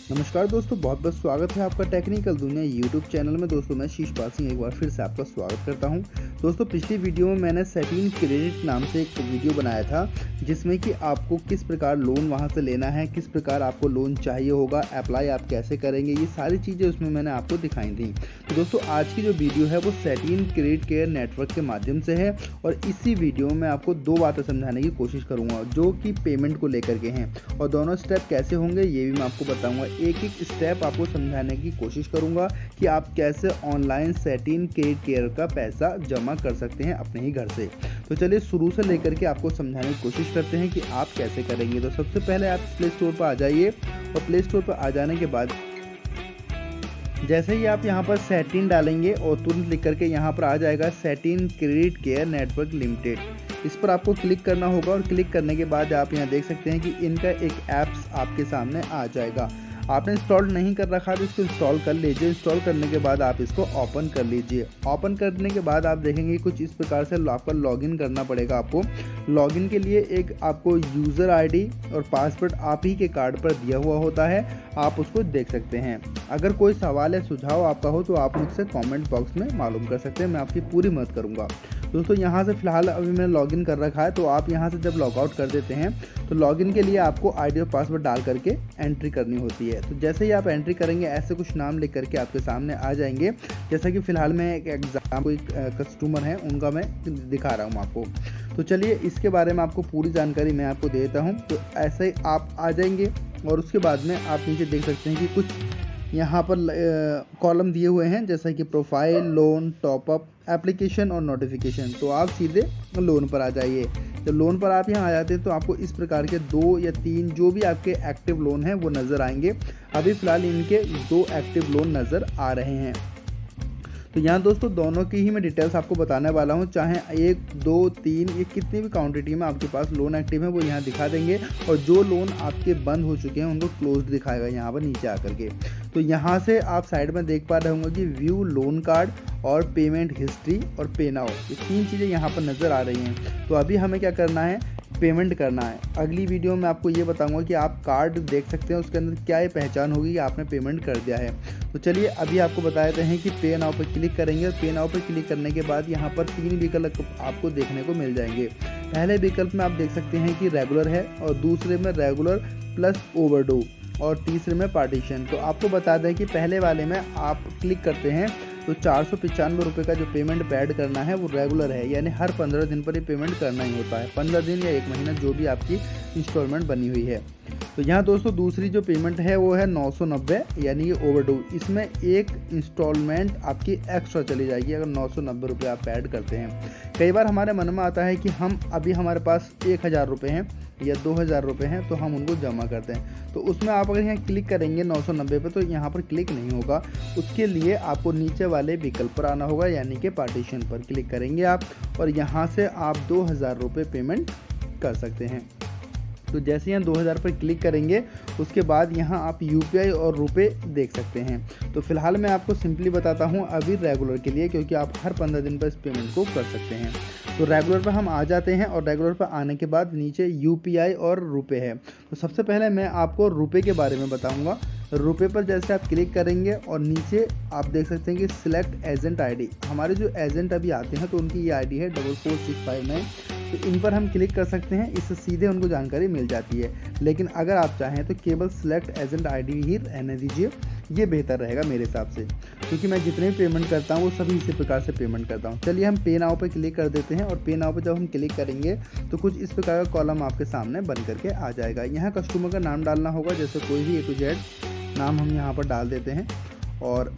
नमस्कार दोस्तों, बहुत बहुत स्वागत है आपका टेक्निकल दुनिया यूट्यूब चैनल में। दोस्तों मैं शिशपाल सिंह एक बार फिर से आपका स्वागत करता हूं। दोस्तों पिछली वीडियो में मैंने सेटिन क्रेडिट नाम से एक वीडियो बनाया था जिसमें कि आपको किस प्रकार लोन वहां से लेना है, किस प्रकार आपको लोन चाहिए होगा, अप्लाई आप कैसे करेंगे, ये सारी चीज़ें उसमें मैंने आपको दिखाई थी। तो दोस्तों आज की जो वीडियो है वो सेटिन क्रेडिट केयर नेटवर्क के माध्यम से है और इसी वीडियो में आपको दो बातें समझाने की कोशिश करूँगा जो कि पेमेंट को लेकर के हैं, और दोनों स्टेप कैसे होंगे ये भी मैं आपको बताऊँगा। एक एक स्टेप आपको समझाने की कोशिश करूंगा कि आप कैसे ऑनलाइन सेटिन क्रेडिट केयर का पैसा जमा कर सकते हैं अपने ही घर से। तो चलिए शुरू से लेकर के आपको समझाने की कोशिश करते हैं कि आप कैसे करेंगे। तो सबसे पहले आप प्ले स्टोर पर आ जाइए और प्ले स्टोर पर आ जाने के बाद जैसे ही आप यहाँ पर सेटिन डालेंगे और तुरंत लिख करके यहाँ पर आ जाएगा satin credit care network limited. इस पर आपको क्लिक करना होगा और क्लिक करने के बाद आप यहाँ देख सकते हैं कि इनका एक ऐप्स आपके सामने आ जाएगा। आपने इंस्टॉल नहीं कर रखा तो इसको इंस्टॉल कर लीजिए। इंस्टॉल करने के बाद आप इसको ओपन कर लीजिए। ओपन करने के बाद आप देखेंगे कुछ इस प्रकार से आपका लॉगिन करना पड़ेगा। आपको लॉगिन के लिए एक आपको यूज़र आईडी और पासवर्ड आप ही के कार्ड पर दिया हुआ होता है, आप उसको देख सकते हैं। अगर कोई सवाल या सुझाव आपका हो तो आप मुझसे कमेंट बॉक्स में मालूम कर सकते हैं, मैं आपकी पूरी मदद करूंगा। दोस्तों यहाँ से फिलहाल अभी मैंने लॉगिन कर रखा है, तो आप यहाँ से जब लॉग आउट कर देते हैं तो लॉगिन के लिए आपको आईडी और पासवर्ड डाल करके एंट्री करनी होती है। तो जैसे ही आप एंट्री करेंगे ऐसे कुछ नाम लिख करके आपके सामने आ जाएंगे। जैसा कि फिलहाल मैं एक एग्जाम कोई कस्टमर है उनका मैं दिखा रहा हूँ आपको। तो चलिए इसके बारे में आपको पूरी जानकारी मैं आपको देता हूँ। तो ऐसे ही आप आ जाएंगे और उसके बाद में आप नीचे देख सकते हैं कि कुछ यहाँ पर कॉलम दिए हुए हैं जैसा कि प्रोफाइल, लोन, टॉपअप, एप्लीकेशन और नोटिफिकेशन। तो आप सीधे लोन पर आ जाइए। जब लोन पर आप यहाँ आ जाते हैं तो आपको इस प्रकार के 2 या 3 जो भी आपके एक्टिव लोन हैं वो नज़र आएंगे। अभी फ़िलहाल इनके 2 एक्टिव लोन नज़र आ रहे हैं। तो यहाँ दोस्तों दोनों की ही मैं डिटेल्स आपको बताने वाला हूँ, चाहे 1, 2, 3 ये कितनी भी क्वांटिटी में आपके पास लोन एक्टिव है वो यहाँ दिखा देंगे, और जो लोन आपके बंद हो चुके हैं उनको क्लोज दिखाएगा यहाँ पर नीचे आकर के। तो यहाँ से आप साइड में देख पा रहे होंगे कि व्यू लोन कार्ड और पेमेंट हिस्ट्री और पे नाउ, ये 3 चीज़ें यहाँ पर नज़र आ रही हैं। तो अभी हमें क्या करना है, पेमेंट करना है। अगली वीडियो में आपको ये बताऊंगा कि आप कार्ड देख सकते हैं उसके अंदर क्या ये पहचान होगी कि आपने पेमेंट कर दिया है। तो चलिए अभी आपको बता देते हैं कि पे नाउ पर क्लिक करेंगे और पे नाउ पर क्लिक करने के बाद यहाँ पर 3 विकल्प आपको देखने को मिल जाएंगे। पहले विकल्प में आप देख सकते हैं कि रेगुलर है, और दूसरे में रेगुलर प्लस ओवरड्यू, और तीसरे में पार्टीशन। तो आपको बता दें कि पहले वाले में आप क्लिक करते हैं तो 495 रुपये का जो पेमेंट पैड करना है वो रेगुलर है, यानी हर 15 दिन पर ये पेमेंट करना ही होता है। 15 दिन या 1 महीना जो भी आपकी इंस्टॉलमेंट बनी हुई है। तो यहाँ दोस्तों दूसरी जो पेमेंट है वो है 990, यानी ये ओवरड्यू। इसमें एक इंस्टॉलमेंट आपकी एक्स्ट्रा चली जाएगी अगर 990 रुपये आप ऐड करते हैं। कई बार हमारे मन में आता है कि हम अभी हमारे पास 1000 रुपये हैं या 2000 रुपये हैं तो हम उनको जमा करते हैं। तो उसमें आप अगर यहाँ क्लिक करेंगे 990 पे तो यहाँ पर क्लिक नहीं होगा। उसके लिए आपको नीचे वाले विकल्प पर आना होगा, यानी कि पार्टीशन पर क्लिक करेंगे आप, और यहाँ से आप 2000 रुपये पेमेंट कर सकते हैं। तो जैसे यहाँ 2000 पर क्लिक करेंगे उसके बाद यहाँ आप यूपीआई और रुपए देख सकते हैं। तो फिलहाल मैं आपको सिंपली बताता हूँ अभी रेगुलर के लिए, क्योंकि आप हर 15 दिन पर इस पेमेंट को कर सकते हैं। तो रेगुलर पर हम आ जाते हैं और रेगुलर पर आने के बाद नीचे यूपीआई और रुपए है। तो सबसे पहले मैं आपको रुपए के बारे में बताऊँगा। रुपए पर जैसे आप क्लिक करेंगे और नीचे आप देख सकते हैं कि सिलेक्ट एजेंट आईडी, हमारे जो एजेंट अभी आते हैं तो उनकी ये आईडी है 44659। तो इन पर हम क्लिक कर सकते हैं, इससे सीधे उनको जानकारी मिल जाती है। लेकिन अगर आप चाहें तो केवल सिलेक्ट एजेंट आईडी ही रहने दीजिए, ये बेहतर रहेगा मेरे हिसाब से, क्योंकि मैं जितने भी पेमेंट करता हूँ वो सभी इसी प्रकार से पेमेंट करता हूँ। चलिए हम पे नाउ पर क्लिक कर देते हैं, और पे नाउ पर जब हम क्लिक करेंगे तो कुछ इस प्रकार का कॉलम आपके सामने बन करके आ जाएगा। यहाँ कस्टमर का नाम डालना होगा, जैसे कोई भी A to Z नाम हम यहाँ पर डाल देते हैं, और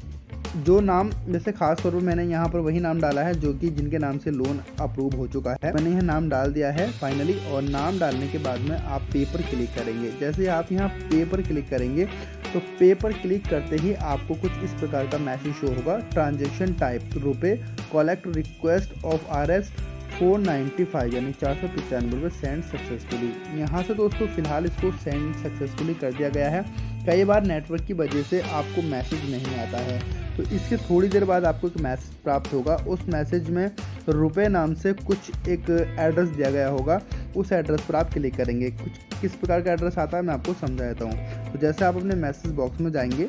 जो नाम जैसे खास तौर पर मैंने यहाँ पर वही नाम डाला है जो कि जिनके नाम से लोन अप्रूव हो चुका है। मैंने यह नाम डाल दिया है फाइनली, और नाम डालने के बाद में आप पे पर क्लिक करेंगे। जैसे आप यहाँ पे पर क्लिक करेंगे तो पे पर क्लिक करते ही आपको कुछ इस प्रकार का मैसेज शो होगा, ट्रांजेक्शन टाइप रुपए, कलेक्ट रिक्वेस्ट ऑफ RS 495, यानी 495 रुपये सेंड सक्सेसफुली। यहाँ से दोस्तों फिलहाल इसको सेंड सक्सेसफुली कर दिया गया है। कई बार नेटवर्क की वजह से आपको मैसेज नहीं आता है, तो इसके थोड़ी देर बाद आपको एक मैसेज प्राप्त होगा। उस मैसेज में रुपए नाम से कुछ एक एड्रेस दिया गया होगा, उस एड्रेस पर आप क्लिक करेंगे। कुछ किस प्रकार का एड्रेस आता है मैं आपको समझा देता हूँ। तो जैसे आप अपने मैसेज बॉक्स में जाएंगे,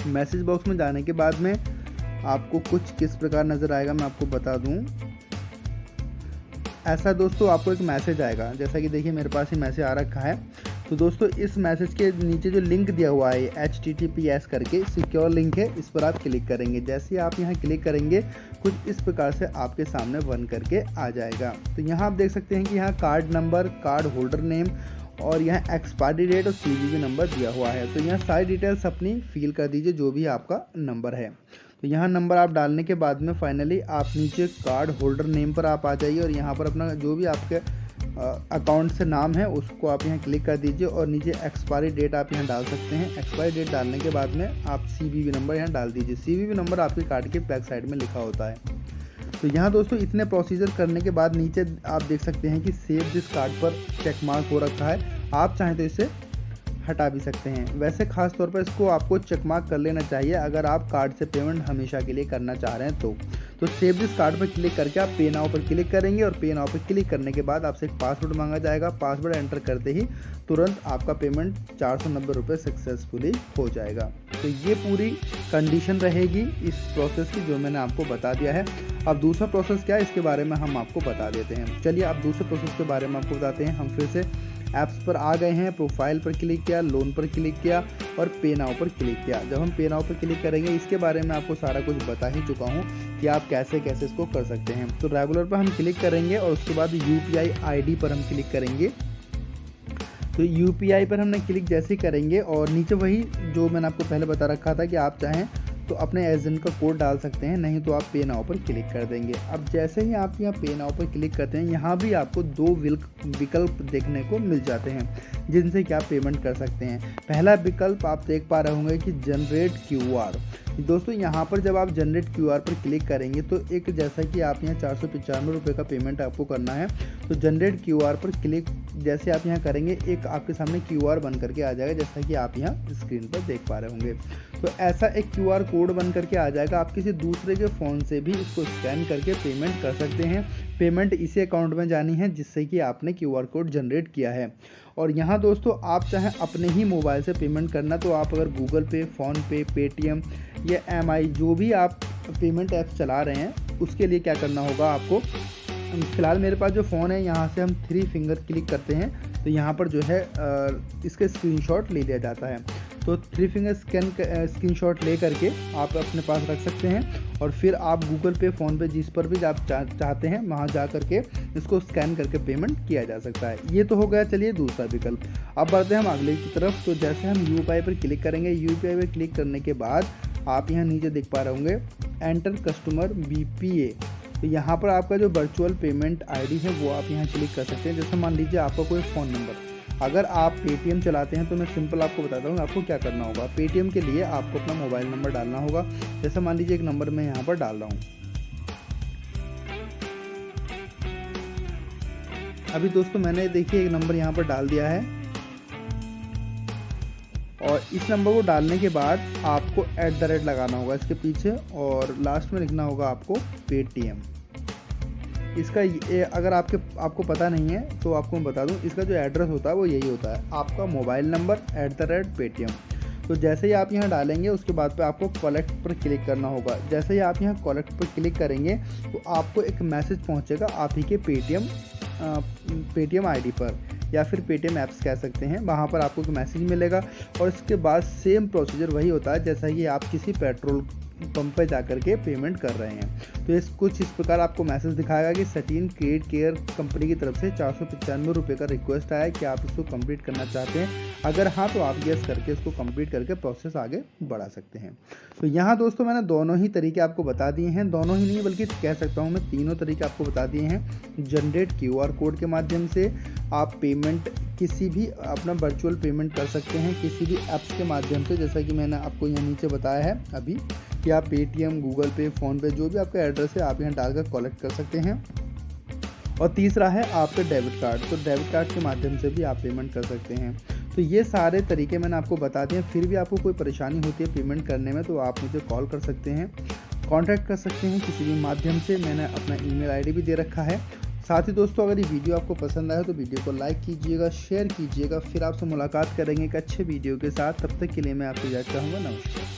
मैसेज बॉक्स में जाने के बाद में आपको कुछ किस प्रकार नज़र आएगा मैं आपको बता दूँ। ऐसा दोस्तों आपको एक मैसेज आएगा, जैसा कि देखिए मेरे पास ही मैसेज आ रखा है। तो दोस्तों इस मैसेज के नीचे जो लिंक दिया हुआ है HTTPS करके सिक्योर लिंक है, इस पर आप क्लिक करेंगे। जैसे ही आप यहाँ क्लिक करेंगे कुछ इस प्रकार से आपके सामने बन करके आ जाएगा। तो यहाँ आप देख सकते हैं कि यहाँ card number, card holder name और यहाँ एक्सपायरी डेट और CVV नंबर दिया हुआ है। तो यहाँ सारी डिटेल्स अपनी फिल कर दीजिए जो भी आपका नंबर है। तो यहाँ नंबर आप डालने के बाद में फाइनली आप नीचे कार्ड होल्डर नेम पर आप आ जाइए और यहाँ पर अपना जो भी आपके अकाउंट से नाम है उसको आप यहाँ क्लिक कर दीजिए और नीचे एक्सपायरी डेट आप यहाँ डाल सकते हैं। एक्सपायरी डेट डालने के बाद में आप CVV नंबर यहाँ डाल दीजिए। CVV नंबर आपके कार्ड के बैक साइड में लिखा होता है। तो यहाँ दोस्तों इतने प्रोसीजर करने के बाद नीचे आप देख सकते हैं कि सेव दिस कार्ड पर चेक मार्क हो रखा है। आप चाहें तो इसे हटा भी सकते हैं। वैसे खास तौर पर इसको आपको चेक मार्क कर लेना चाहिए अगर आप कार्ड से पेमेंट हमेशा के लिए करना चाह रहे हैं तो सेव दिस कार्ड पर क्लिक करके आप पे नाउ पर क्लिक करेंगे और पे नाउ पर क्लिक करने के बाद आपसे एक पासवर्ड मांगा जाएगा। पासवर्ड एंटर करते ही तुरंत आपका पेमेंट 490 रुपये सक्सेसफुली हो जाएगा। तो ये पूरी कंडीशन रहेगी इस प्रोसेस की जो मैंने आपको बता दिया है। अब दूसरा प्रोसेस क्या है इसके बारे में हम आपको बता देते हैं। चलिए अब दूसरे प्रोसेस के बारे में आपको बताते हैं। हम फिर से ऐप्स पर आ गए हैं, प्रोफाइल पर क्लिक किया, लोन पर क्लिक किया और पे नाउ पर क्लिक किया। जब हम पे नाउ पर क्लिक करेंगे इसके बारे में आपको सारा कुछ बता ही चुका हूँ कि आप कैसे कैसे इसको कर सकते हैं। तो रेगुलर पर हम क्लिक करेंगे और उसके बाद UPI ID पर हम क्लिक करेंगे। तो UPI पर हमने क्लिक जैसे ही करेंगे और नीचे वही जो मैंने आपको पहले बता रखा था कि आप चाहें तो अपने एजेंट का कोड डाल सकते हैं, नहीं तो आप पे नाउ पर क्लिक कर देंगे। अब जैसे ही आप यहाँ पे नाउ पर क्लिक करते हैं यहाँ भी आपको 2 विकल्प देखने को मिल जाते हैं जिनसे कि आप पेमेंट कर सकते हैं। पहला विकल्प आप देख पा रहे होंगे कि जनरेट QR। दोस्तों यहाँ पर जब आप जनरेट QR पर क्लिक करेंगे तो एक जैसा कि आप यहाँ 495 रुपये का पेमेंट आपको करना है, तो जनरेट QR पर क्लिक जैसे आप यहाँ करेंगे एक आपके सामने QR बन करके आ जाएगा, जैसा कि आप यहाँ स्क्रीन पर देख पा रहे होंगे। तो ऐसा एक QR कोड बन करके आ जाएगा। आप किसी दूसरे के फ़ोन से भी इसको स्कैन करके पेमेंट कर सकते हैं। पेमेंट इसी अकाउंट में जानी है जिससे कि आपने QR कोड जनरेट किया है। और यहाँ दोस्तों आप चाहें अपने ही मोबाइल से पेमेंट करना तो आप अगर गूगल पे, फ़ोनपे, पेटीएम या MI जो भी आप पेमेंट ऐप्स चला रहे हैं उसके लिए क्या करना होगा आपको। फ़िलहाल मेरे पास जो फ़ोन है यहाँ से हम 3 फिंगर क्लिक करते हैं तो यहाँ पर जो है इसका स्क्रीनशॉट ले लिया जाता है। तो 3 फिंगर स्क्रीनशॉट ले करके आप अपने पास रख सकते हैं और फिर आप गूगल पे, फ़ोन पे जिस पर भी आप चाहते हैं वहाँ जा करके इसको स्कैन करके पेमेंट किया जा सकता है। ये तो हो गया चलिए दूसरा विकल्प। अब बढ़ते हैं हम अगले की तरफ। तो जैसे हम UPI पर क्लिक करेंगे, UPI पर क्लिक करने के बाद आप यहाँ नीचे देख पा रहे होंगे एंटर कस्टमर BPA। तो यहाँ पर आपका जो वर्चुअल पेमेंट ID है वो आप यहाँ क्लिक कर सकते हैं। जैसे मान लीजिए आपका कोई फ़ोन नंबर, अगर आप पेटीएम चलाते हैं तो मैं सिंपल आपको बताता हूँ आपको क्या करना होगा। पेटीएम के लिए आपको अपना मोबाइल नंबर डालना होगा। जैसे मान लीजिए एक नंबर मैं यहाँ पर डाल रहा हूँ। अभी दोस्तों मैंने देखिए एक नंबर यहाँ पर डाल दिया है और इस नंबर को डालने के बाद आपको @ लगाना होगा इसके पीछे और लास्ट में लिखना होगा आपको पेटीएम। इसका अगर आपको पता नहीं है तो आपको मैं बता दूं, इसका जो एड्रेस होता है वो यही होता है, आपका मोबाइल नंबर @ पेटीएम। तो जैसे ही आप यहाँ डालेंगे उसके बाद पे आपको कलेक्ट पर क्लिक करना होगा। जैसे ही आप यहाँ कलेक्ट पर क्लिक करेंगे तो आपको एक मैसेज पहुँचेगा आप ही के पेटीएम ID पर या फिर पेटीएम ऐप्स कह सकते हैं, वहाँ पर आपको एक मैसेज मिलेगा और इसके बाद सेम प्रोसीजर वही होता है जैसा कि आप किसी पेट्रोल पंप पे जाकर के पेमेंट कर रहे हैं। तो कुछ इस प्रकार आपको मैसेज दिखाएगा कि सटीन क्रेडिट केयर कंपनी की तरफ से 495 रुपये का रिक्वेस्ट आया है कि आप इसको कंप्लीट करना चाहते हैं। अगर हाँ तो आप यस करके इसको कंप्लीट करके प्रोसेस आगे बढ़ा सकते हैं। तो यहाँ दोस्तों मैंने दोनों ही तरीके आपको बता दिए हैं, दोनों ही नहीं बल्कि कह सकता हूँ मैं तीनों तरीके आपको बता दिए हैं। जनरेट QR कोड के माध्यम से आप पेमेंट किसी भी अपना वर्चुअल पेमेंट कर सकते हैं किसी भी ऐप्स के माध्यम से, जैसा कि मैंने आपको यहाँ नीचे बताया है अभी कि आप पेटीएम, गूगल पे, फ़ोनपे जो भी आपका एड्रेस है आप यहाँ डालकर कलेक्ट कर सकते हैं। और तीसरा है आपका डेबिट कार्ड, तो डेबिट कार्ड के माध्यम से भी आप पेमेंट कर सकते हैं। तो ये सारे तरीके मैंने आपको बता दिए। फिर भी आपको कोई परेशानी होती है पेमेंट करने में तो आप मुझे कॉल कर सकते हैं, कॉन्टैक्ट कर सकते हैं किसी भी माध्यम से। मैंने अपना ईमेल आईडी भी दे रखा है। साथ ही दोस्तों अगर ये वीडियो आपको पसंद आया तो वीडियो को लाइक कीजिएगा, शेयर कीजिएगा। फिर आपसे मुलाकात करेंगे एक अच्छे वीडियो के साथ। तब तक के लिए मैं आपसे इजाज़त चाहूँगा। नमस्कार।